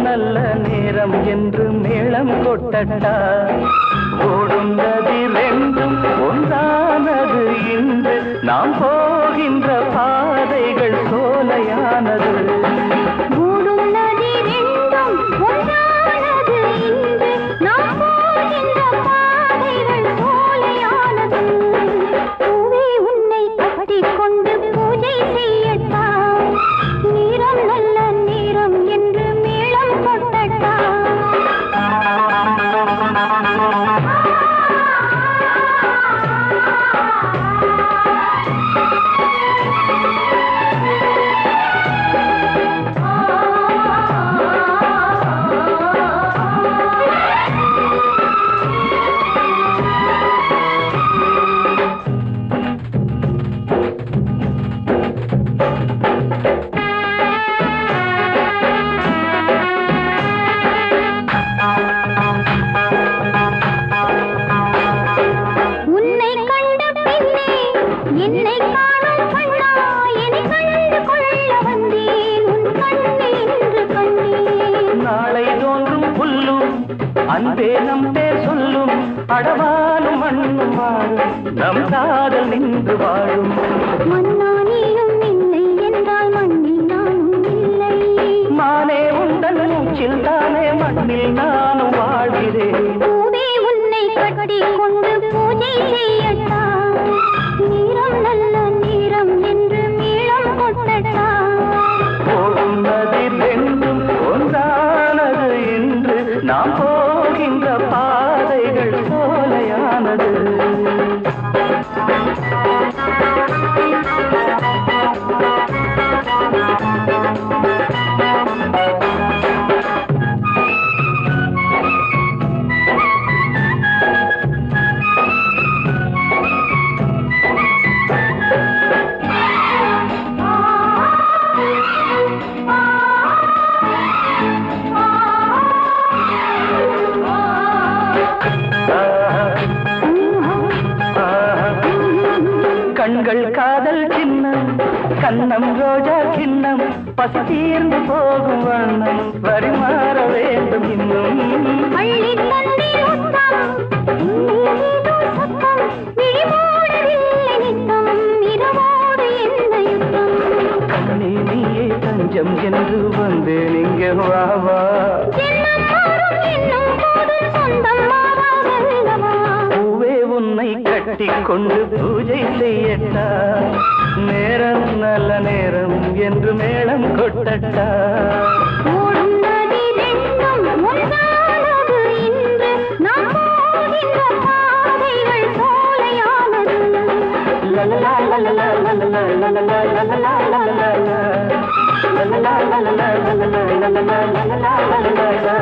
நல்ல நேரம் என்று மேளம் கொட்டட்டா ஓடும் நதி ரெண்டும் ஒன்றானது இன்று நாம் போகின்ற பாதைகள் சோலையானது ஓடும் நதி ரெண்டும் ஒன்றானது இன்று நாம் போகின்ற பாதைகள் சோலையானது பூவே உன்னை கட்டிக்கொண்டு பூஜை செய்யட்டா நேரம் நல்ல நேரம் என்று மேளம் கொட்டட்டா அன்பே நம் பேர் சொல்லும் அடவாலும் மண்ணும் வாழும் நம் காதல் நின்று வாழும் மன்னானியும் இல்லை என்றால் மண்ணில் நானும் இல்லை மானே உந்தன் மூச்சில் தானே மண்ணில் நானும் வாழ்கிறேன் பூவே உன்னை கட்டிக் கொண்டு பூஜை செய்யட்டா நேரம் நல்ல நேரம் என்று மேளம் கொட்டட்டா ஓடும் நதி ரெண்டும் ஒன்றானது என்று நாம் போகின்ற பாதைகள் சோலையானது கண்கள் காதல் சின்னம் கண்ணம் ரோஜா சின்னம் பசி தீர்ந்து போகும் வண்ணம் பரிமாற வேண்டும் இன்னும் அள்ளி தண்ணீர் உத்தம் ஏதோ சத்தம் விழிமூடவில்லை நித்தம் இரவோடு என்ன யுத்தம் கண்ணே நீயே தஞ்சம் என்று வந்தேன் இங்கே வாவா ஜென்மம் மாறும் என்னும் போது சொந்தம் மாறாதல்லவா பூவே உன்னை கட்டிக்கொண்டு பூஜை செய்யட்டா நேரம் நல்ல நேரம் என்று மேளம் கொட்டட்டா ஓடும் நதி ரெண்டும் ஒன்றானது இன்று நாம் போகின்ற பாதைகள் சோலையானது லலலா லலலா லலலா லலலா லலலா லலலா லலலா லலலா லலலா லலலா லலலா